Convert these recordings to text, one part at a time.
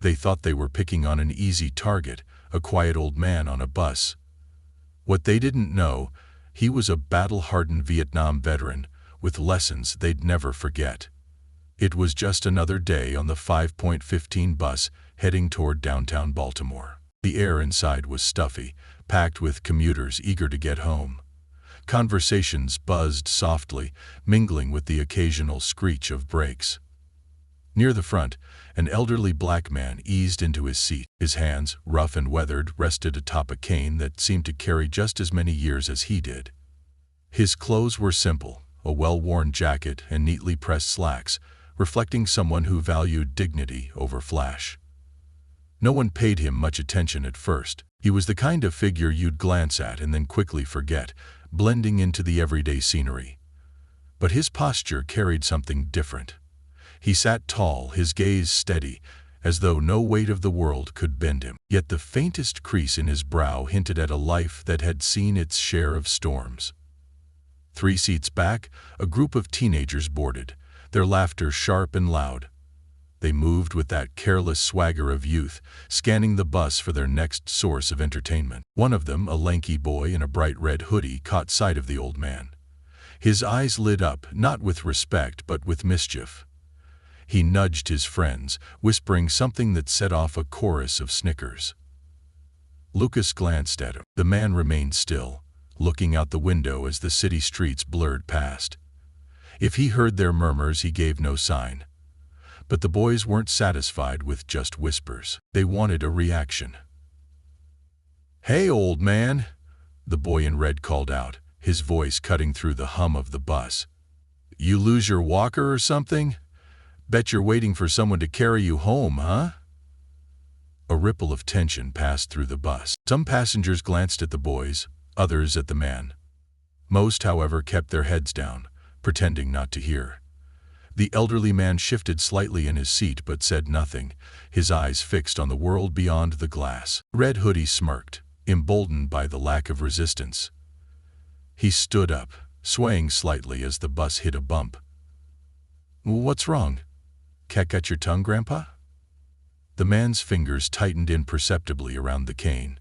They thought they were picking on an easy target, a quiet old man on a bus. What they didn't know, he was a battle-hardened Vietnam veteran with lessons they'd never forget. It was just another day on the 5.15 bus heading toward downtown Baltimore. The air inside was stuffy, packed with commuters eager to get home. Conversations buzzed softly, mingling with the occasional screech of brakes. Near the front, an elderly black man eased into his seat. His hands, rough and weathered, rested atop a cane that seemed to carry just as many years as he did. His clothes were simple, a well-worn jacket and neatly pressed slacks, reflecting someone who valued dignity over flash. No one paid him much attention at first. He was the kind of figure you'd glance at and then quickly forget, blending into the everyday scenery. But his posture carried something different. He sat tall, his gaze steady, as though no weight of the world could bend him. Yet the faintest crease in his brow hinted at a life that had seen its share of storms. 3 seats back, a group of teenagers boarded, their laughter sharp and loud. They moved with that careless swagger of youth, scanning the bus for their next source of entertainment. One of them, a lanky boy in a bright red hoodie, caught sight of the old man. His eyes lit up, not with respect but with mischief. He nudged his friends, whispering something that set off a chorus of snickers. Lucas glanced at him. The man remained still, looking out the window as the city streets blurred past. If he heard their murmurs, he gave no sign. But the boys weren't satisfied with just whispers. They wanted a reaction. "Hey, old man," the boy in red called out, his voice cutting through the hum of the bus. "You lose your walker or something? Bet you're waiting for someone to carry you home, huh?" A ripple of tension passed through the bus. Some passengers glanced at the boys, others at the man. Most, however, kept their heads down, pretending not to hear. The elderly man shifted slightly in his seat but said nothing, his eyes fixed on the world beyond the glass. Red Hoodie smirked, emboldened by the lack of resistance. He stood up, swaying slightly as the bus hit a bump. "What's wrong? Cut your tongue, Grandpa?" The man's fingers tightened imperceptibly around the cane,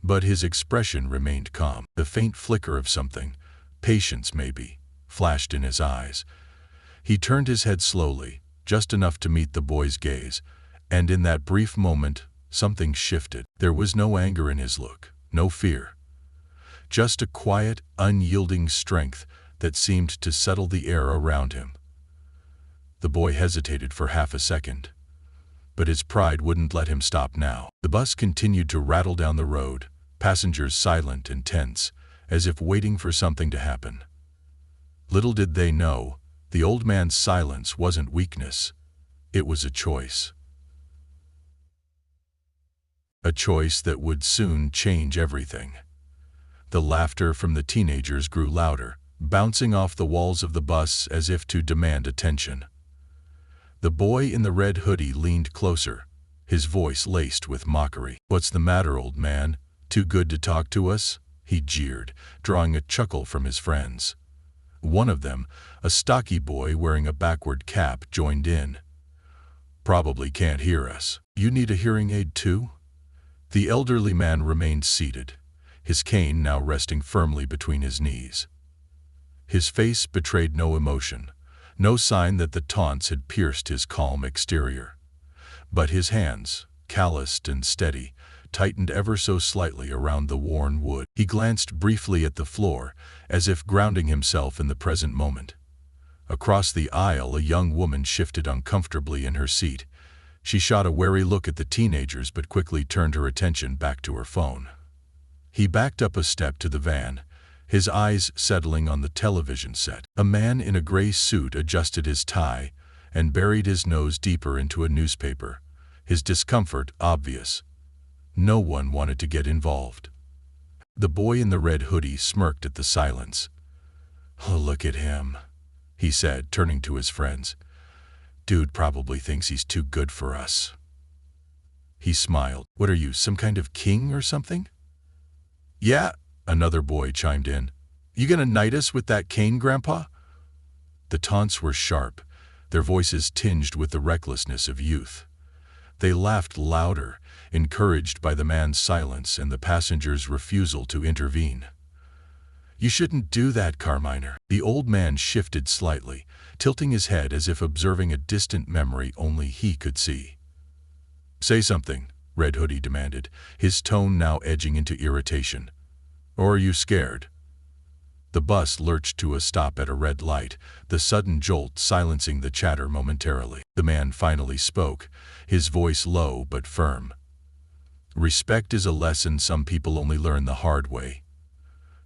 but his expression remained calm. The faint flicker of something, patience maybe, flashed in his eyes. He turned his head slowly, just enough to meet the boy's gaze, and in that brief moment, something shifted. There was no anger in his look, no fear. Just a quiet, unyielding strength that seemed to settle the air around him. The boy hesitated for half a second, but his pride wouldn't let him stop now. The bus continued to rattle down the road, passengers silent and tense, as if waiting for something to happen. Little did they know, the old man's silence wasn't weakness. It was a choice. A choice that would soon change everything. The laughter from the teenagers grew louder, bouncing off the walls of the bus as if to demand attention. The boy in the red hoodie leaned closer, his voice laced with mockery. "What's the matter, old man? Too good to talk to us?" he jeered, drawing a chuckle from his friends. One of them, a stocky boy wearing a backward cap, joined in. "Probably can't hear us. You need a hearing aid too?" The elderly man remained seated, his cane now resting firmly between his knees. His face betrayed no emotion, no sign that the taunts had pierced his calm exterior. But his hands, calloused and steady, tightened ever so slightly around the worn wood. He glanced briefly at the floor, as if grounding himself in the present moment. Across the aisle, a young woman shifted uncomfortably in her seat. She shot a wary look at the teenagers but quickly turned her attention back to her phone. He backed up a step to the van, his eyes settling on the television set. A man in a gray suit adjusted his tie and buried his nose deeper into a newspaper, his discomfort obvious. No one wanted to get involved. The boy in the red hoodie smirked at the silence. "Oh, look at him," he said, turning to his friends. "Dude probably thinks he's too good for us." He smiled. "What are you, some kind of king or something?" "Yeah," another boy chimed in. "You gonna knight us with that cane, Grandpa?" The taunts were sharp, their voices tinged with the recklessness of youth. They laughed louder, encouraged by the man's silence and the passenger's refusal to intervene. "You shouldn't do that, Carminer." The old man shifted slightly, tilting his head as if observing a distant memory only he could see. "Say something," Red Hoodie demanded, his tone now edging into irritation. "Or are you scared?" The bus lurched to a stop at a red light, the sudden jolt silencing the chatter momentarily. The man finally spoke, his voice low but firm. "Respect is a lesson some people only learn the hard way."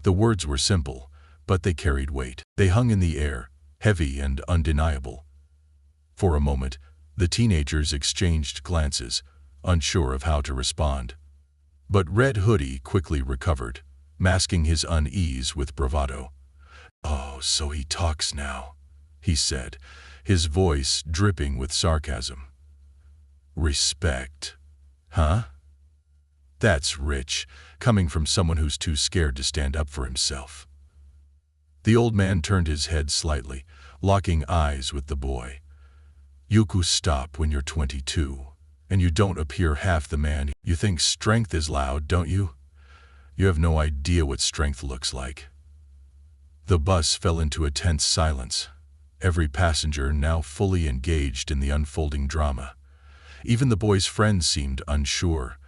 The words were simple, but they carried weight. They hung in the air, heavy and undeniable. For a moment, the teenagers exchanged glances, unsure of how to respond. But Red Hoodie quickly recovered, masking his unease with bravado. "Oh, so he talks now," he said, his voice dripping with sarcasm. "Respect, huh? That's rich, coming from someone who's too scared to stand up for himself." The old man turned his head slightly, locking eyes with the boy. "Yuku, stop when you're 22, and you don't appear half the man. You think strength is loud, don't you? You have no idea what strength looks like." The bus fell into a tense silence, every passenger now fully engaged in the unfolding drama. Even the boy's friends seemed unsure,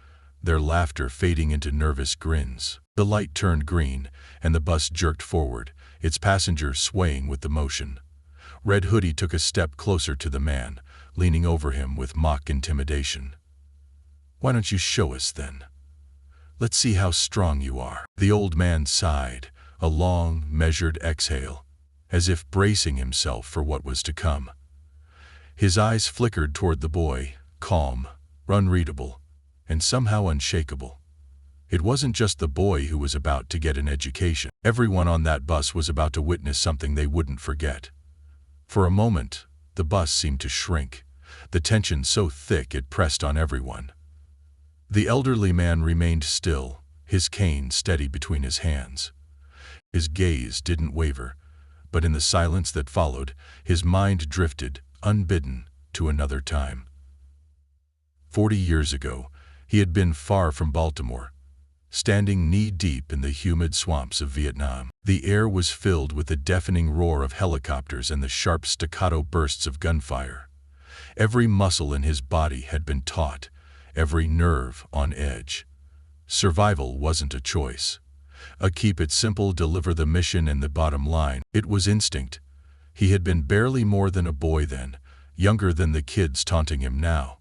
their laughter fading into nervous grins. The light turned green, and the bus jerked forward, its passengers swaying with the motion. Red Hoodie took a step closer to the man, leaning over him with mock intimidation. "Why don't you show us then? Let's see how strong you are." The old man sighed, a long, measured exhale, as if bracing himself for what was to come. His eyes flickered toward the boy, calm, unreadable, and somehow unshakable. It wasn't just the boy who was about to get an education. Everyone on that bus was about to witness something they wouldn't forget. For a moment, the bus seemed to shrink, the tension so thick it pressed on everyone. The elderly man remained still, his cane steady between his hands. His gaze didn't waver, but in the silence that followed, his mind drifted, unbidden, to another time. 40 years ago, he had been far from Baltimore, standing knee-deep in the humid swamps of Vietnam. The air was filled with the deafening roar of helicopters and the sharp staccato bursts of gunfire. Every muscle in his body had been taut, every nerve on edge. Survival wasn't a choice. A keep it simple, deliver the mission and the bottom line. It was instinct. He had been barely more than a boy then, younger than the kids taunting him now.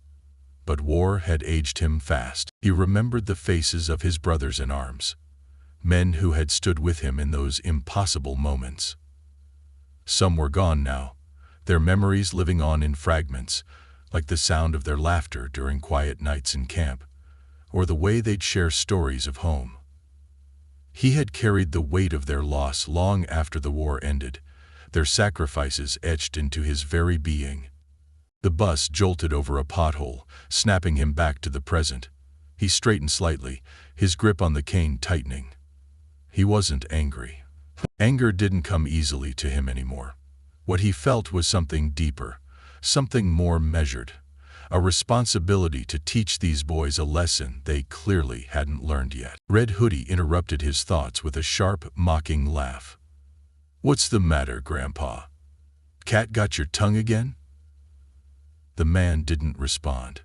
But war had aged him fast. He remembered the faces of his brothers in arms, men who had stood with him in those impossible moments. Some were gone now, their memories living on in fragments, like the sound of their laughter during quiet nights in camp, or the way they'd share stories of home. He had carried the weight of their loss long after the war ended, their sacrifices etched into his very being. The bus jolted over a pothole, snapping him back to the present. He straightened slightly, his grip on the cane tightening. He wasn't angry. Anger didn't come easily to him anymore. What he felt was something deeper, something more measured, a responsibility to teach these boys a lesson they clearly hadn't learned yet. Red Hoodie interrupted his thoughts with a sharp, mocking laugh. "What's the matter, Grandpa? Cat got your tongue again?" The man didn't respond.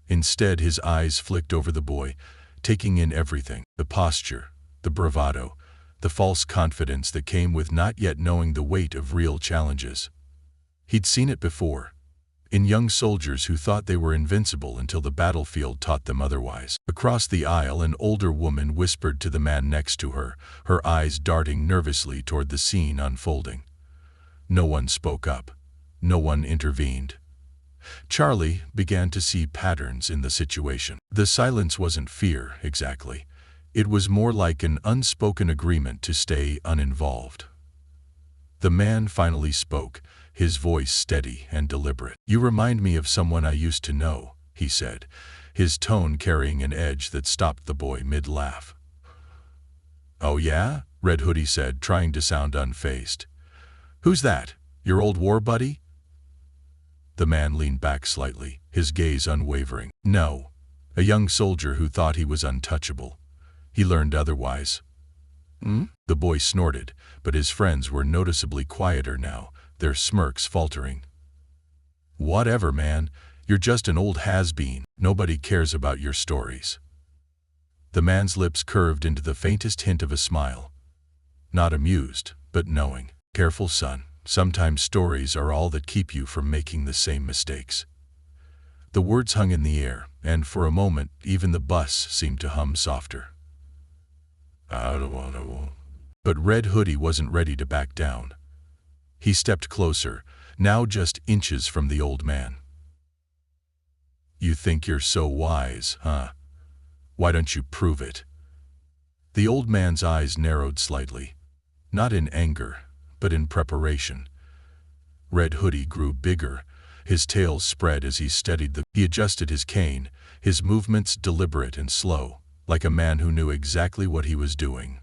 Instead, his eyes flicked over the boy, taking in everything, the posture, the bravado, the false confidence that came with not yet knowing the weight of real challenges. He'd seen it before, in young soldiers who thought they were invincible until the battlefield taught them otherwise. Across the aisle, an older woman whispered to the man next to her, her eyes darting nervously toward the scene unfolding. No one spoke up. No one intervened. Charlie began to see patterns in the situation. The silence wasn't fear, exactly. It was more like an unspoken agreement to stay uninvolved. The man finally spoke, his voice steady and deliberate. "You remind me of someone I used to know," he said, his tone carrying an edge that stopped the boy mid-laugh. "Oh yeah?" Red Hoodie said, trying to sound unfazed. "Who's that? Your old war buddy?" The man leaned back slightly, his gaze unwavering. No. A young soldier who thought he was untouchable. He learned otherwise. Hmm? The boy snorted, but his friends were noticeably quieter now, their smirks faltering. Whatever, man. You're just an old has-been. Nobody cares about your stories. The man's lips curved into the faintest hint of a smile. Not amused, but knowing. Careful, son. Sometimes stories are all that keep you from making the same mistakes. The words hung in the air, and for a moment, even the bus seemed to hum softer. But Red Hoodie wasn't ready to back down. He stepped closer, now just inches from the old man. You think you're so wise, huh? Why don't you prove it? The old man's eyes narrowed slightly, not in anger, but in preparation. Red Hoodie grew bigger, his tail spread as he steadied He adjusted his cane, his movements deliberate and slow, like a man who knew exactly what he was doing.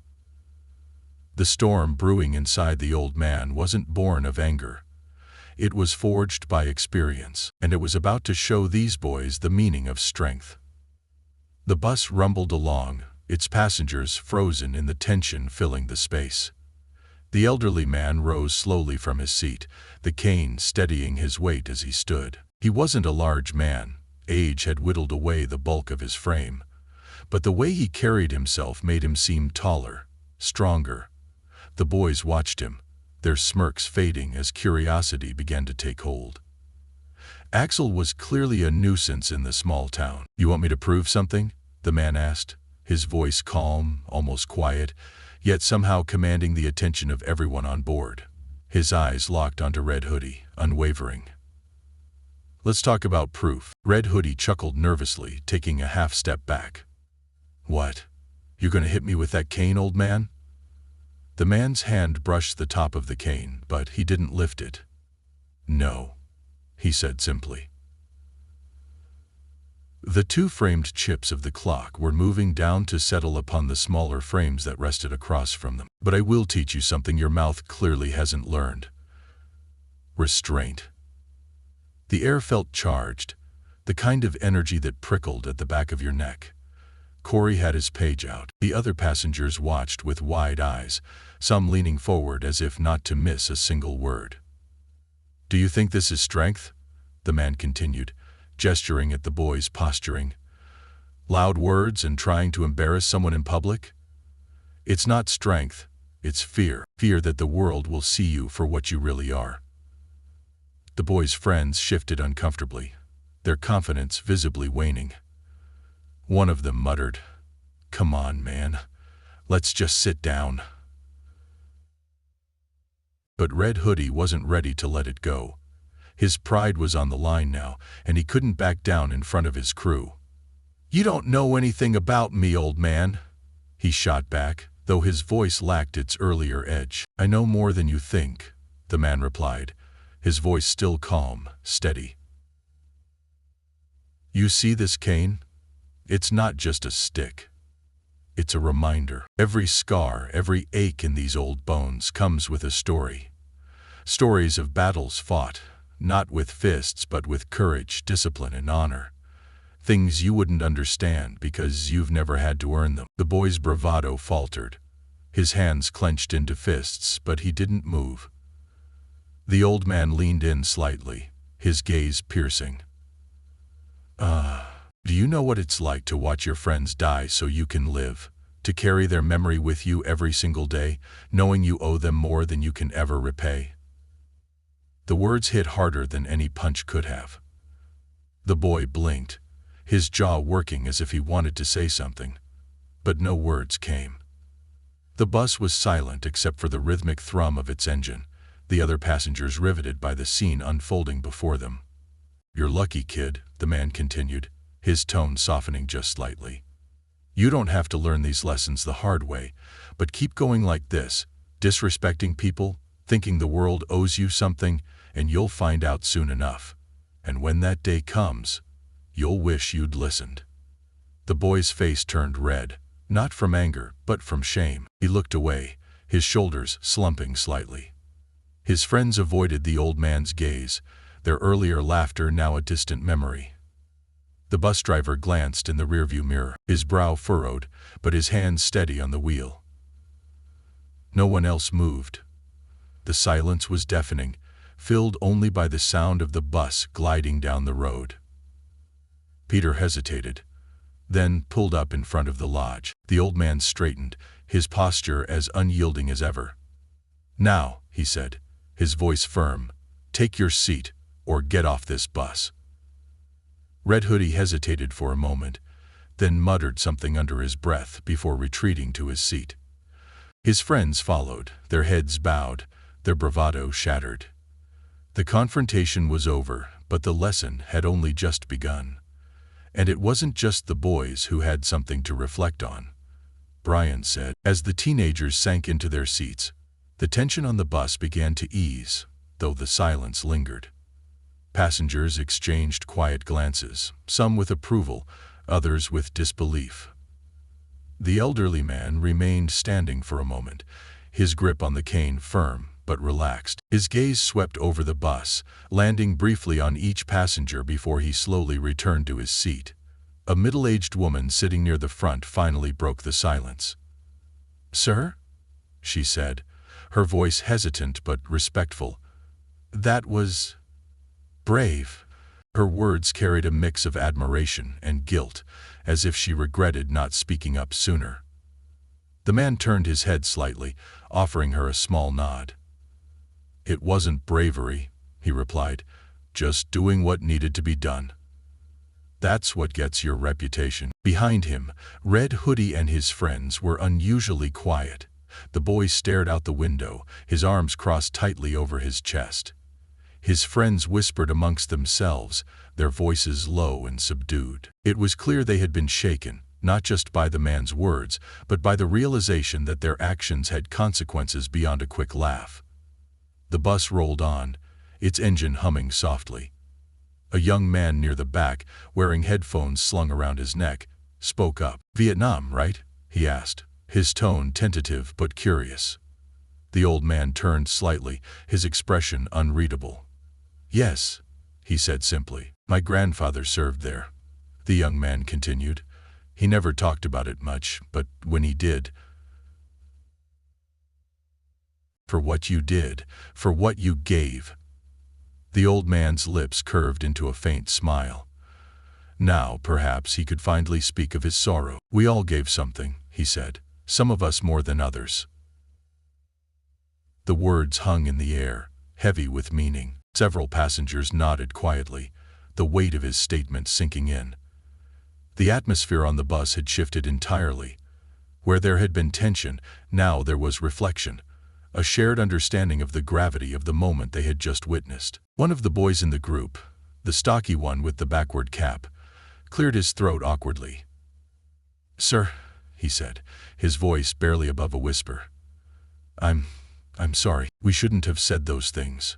The storm brewing inside the old man wasn't born of anger. It was forged by experience, and it was about to show these boys the meaning of strength. The bus rumbled along, its passengers frozen in the tension filling the space. The elderly man rose slowly from his seat, the cane steadying his weight as he stood. He wasn't a large man, age had whittled away the bulk of his frame, but the way he carried himself made him seem taller, stronger. The boys watched him, their smirks fading as curiosity began to take hold. Axel was clearly a nuisance in the small town. You want me to prove something? The man asked, his voice calm, almost quiet, yet somehow commanding the attention of everyone on board. His eyes locked onto Red Hoodie, unwavering. Let's talk about proof. Red Hoodie chuckled nervously, taking a half step back. What? You gonna hit me with that cane, old man? The man's hand brushed the top of the cane, but he didn't lift it. No, he said simply. The two framed chips of the clock were moving down to settle upon the smaller frames that rested across from them. But I will teach you something your mouth clearly hasn't learned. Restraint. The air felt charged, the kind of energy that prickled at the back of your neck. Corey had his page out. The other passengers watched with wide eyes, some leaning forward as if not to miss a single word. Do you think this is strength? The man continued, gesturing at the boys posturing. Loud words and trying to embarrass someone in public? It's not strength, it's fear. Fear that the world will see you for what you really are. The boys' friends shifted uncomfortably, their confidence visibly waning. One of them muttered, "Come on, man. Let's just sit down." But Red Hoodie wasn't ready to let it go. His pride was on the line now, and he couldn't back down in front of his crew. "You don't know anything about me, old man," he shot back, though his voice lacked its earlier edge. "I know more than you think," the man replied, his voice still calm, steady. "You see this cane? It's not just a stick. It's a reminder. Every scar, every ache in these old bones comes with a story. Stories of battles fought, not with fists but with courage, discipline, and honor. Things you wouldn't understand because you've never had to earn them." The boy's bravado faltered. His hands clenched into fists, but he didn't move. The old man leaned in slightly, his gaze piercing. Do you know what it's like to watch your friends die so you can live? To carry their memory with you every single day, knowing you owe them more than you can ever repay?" The words hit harder than any punch could have. The boy blinked, his jaw working as if he wanted to say something, but no words came. The bus was silent except for the rhythmic thrum of its engine, the other passengers riveted by the scene unfolding before them. "You're lucky, kid," the man continued, his tone softening just slightly. "You don't have to learn these lessons the hard way, but keep going like this, disrespecting people, thinking the world owes you something, and you'll find out soon enough. And when that day comes, you'll wish you'd listened." The boy's face turned red, not from anger, but from shame. He looked away, his shoulders slumping slightly. His friends avoided the old man's gaze, their earlier laughter now a distant memory. The bus driver glanced in the rearview mirror, his brow furrowed, but his hands steady on the wheel. No one else moved. The silence was deafening, filled only by the sound of the bus gliding down the road. Peter hesitated, then pulled up in front of the lodge. The old man straightened, his posture as unyielding as ever. "Now," he said, his voice firm, "take your seat, or get off this bus." Red Hoodie hesitated for a moment, then muttered something under his breath before retreating to his seat. His friends followed, their heads bowed, their bravado shattered. The confrontation was over, but the lesson had only just begun. And it wasn't just the boys who had something to reflect on. Brian said, as the teenagers sank into their seats. The tension on the bus began to ease, though the silence lingered. Passengers exchanged quiet glances, some with approval, others with disbelief. The elderly man remained standing for a moment, his grip on the cane firm but relaxed. His gaze swept over the bus, landing briefly on each passenger before he slowly returned to his seat. A middle-aged woman sitting near the front finally broke the silence. "Sir?" she said, her voice hesitant but respectful. "That was brave." Her words carried a mix of admiration and guilt, as if she regretted not speaking up sooner. The man turned his head slightly, offering her a small nod. "It wasn't bravery," he replied, "just doing what needed to be done. That's what gets your reputation." Behind him, Red Hoodie and his friends were unusually quiet. The boy stared out the window, his arms crossed tightly over his chest. His friends whispered amongst themselves, their voices low and subdued. It was clear they had been shaken, not just by the man's words, but by the realization that their actions had consequences beyond a quick laugh. The bus rolled on, its engine humming softly. A young man near the back, wearing headphones slung around his neck, spoke up. "Vietnam, right?" he asked, his tone tentative but curious. The old man turned slightly, his expression unreadable. "Yes," he said simply. "My grandfather served there," the young man continued. "He never talked about it much, but when he did, for what you did, for what you gave." The old man's lips curved into a faint smile. Now, perhaps, he could finally speak of his sorrow. "We all gave something," he said, "some of us more than others." The words hung in the air, heavy with meaning. Several passengers nodded quietly, the weight of his statement sinking in. The atmosphere on the bus had shifted entirely. Where there had been tension, now there was reflection, a shared understanding of the gravity of the moment they had just witnessed. One of the boys in the group, the stocky one with the backward cap, cleared his throat awkwardly. "Sir," he said, his voice barely above a whisper. I'm sorry. We shouldn't have said those things."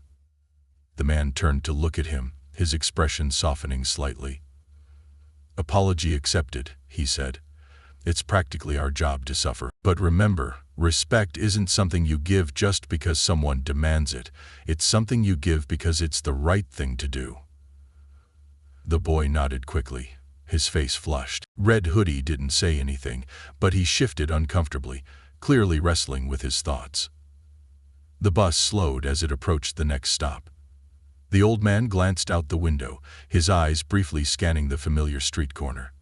The man turned to look at him, his expression softening slightly. "Apology accepted," he said. "It's practically our job to suffer. But remember, respect isn't something you give just because someone demands it. It's something you give because it's the right thing to do." The boy nodded quickly, his face flushed. Red Hoodie didn't say anything, but he shifted uncomfortably, clearly wrestling with his thoughts. The bus slowed as it approached the next stop. The old man glanced out the window, his eyes briefly scanning the familiar street corner.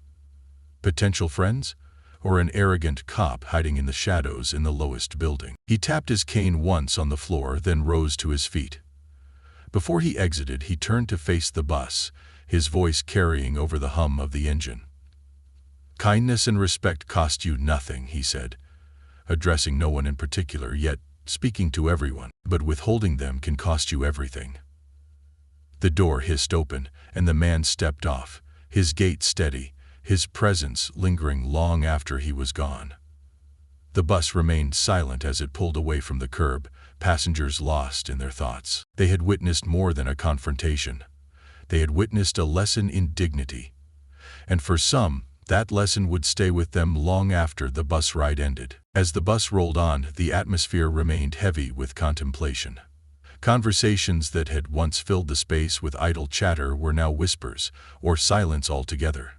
Potential friends? Or an arrogant cop hiding in the shadows in the lowest building? He tapped his cane once on the floor, then rose to his feet. Before he exited, he turned to face the bus, his voice carrying over the hum of the engine. "Kindness and respect cost you nothing," he said, addressing no one in particular, yet speaking to everyone. "But withholding them can cost you everything." The door hissed open, and the man stepped off, his gait steady, his presence lingering long after he was gone. The bus remained silent as it pulled away from the curb, passengers lost in their thoughts. They had witnessed more than a confrontation. They had witnessed a lesson in dignity. And for some, that lesson would stay with them long after the bus ride ended. As the bus rolled on, the atmosphere remained heavy with contemplation. Conversations that had once filled the space with idle chatter were now whispers, or silence altogether.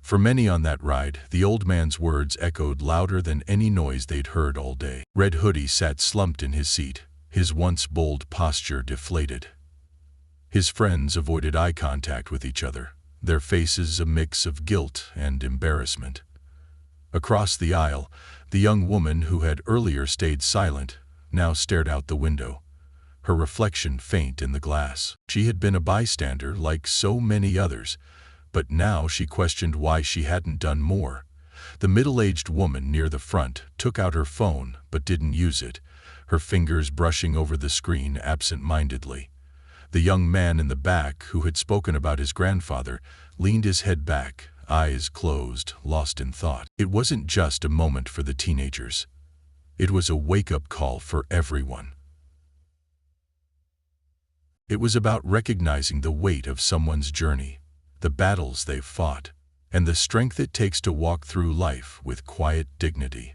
For many on that ride, the old man's words echoed louder than any noise they'd heard all day. Red Hoodie sat slumped in his seat, his once bold posture deflated. His friends avoided eye contact with each other, their faces a mix of guilt and embarrassment. Across the aisle, the young woman who had earlier stayed silent now stared out the window, her reflection faint in the glass. She had been a bystander like so many others, but now she questioned why she hadn't done more. The middle-aged woman near the front took out her phone but didn't use it, her fingers brushing over the screen absent-mindedly. The young man in the back, who had spoken about his grandfather, leaned his head back, eyes closed, lost in thought. It wasn't just a moment for the teenagers. It was a wake-up call for everyone. It was about recognizing the weight of someone's journey, the battles they've fought, and the strength it takes to walk through life with quiet dignity.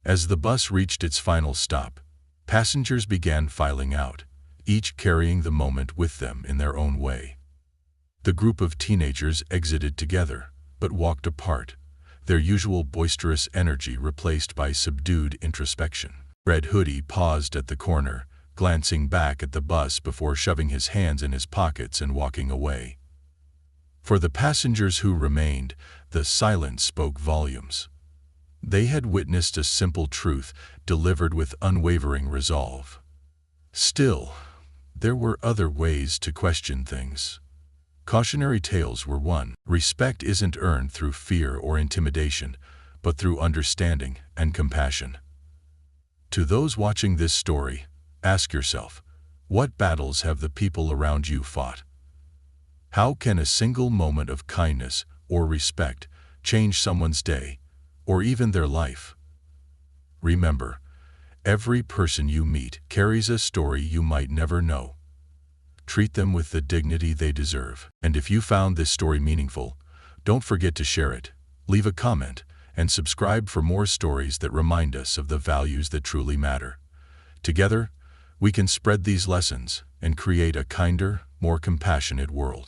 As the bus reached its final stop, passengers began filing out, each carrying the moment with them in their own way. The group of teenagers exited together, but walked apart, their usual boisterous energy replaced by subdued introspection. Red Hoodie paused at the corner, glancing back at the bus before shoving his hands in his pockets and walking away. For the passengers who remained, the silence spoke volumes. They had witnessed a simple truth delivered with unwavering resolve. Still, there were other ways to question things. Cautionary tales were one. Respect isn't earned through fear or intimidation, but through understanding and compassion. To those watching this story, ask yourself, what battles have the people around you fought? How can a single moment of kindness or respect change someone's day, or even their life? Remember, every person you meet carries a story you might never know. Treat them with the dignity they deserve. And if you found this story meaningful, don't forget to share it, leave a comment, and subscribe for more stories that remind us of the values that truly matter. Together, we can spread these lessons and create a kinder, more compassionate world.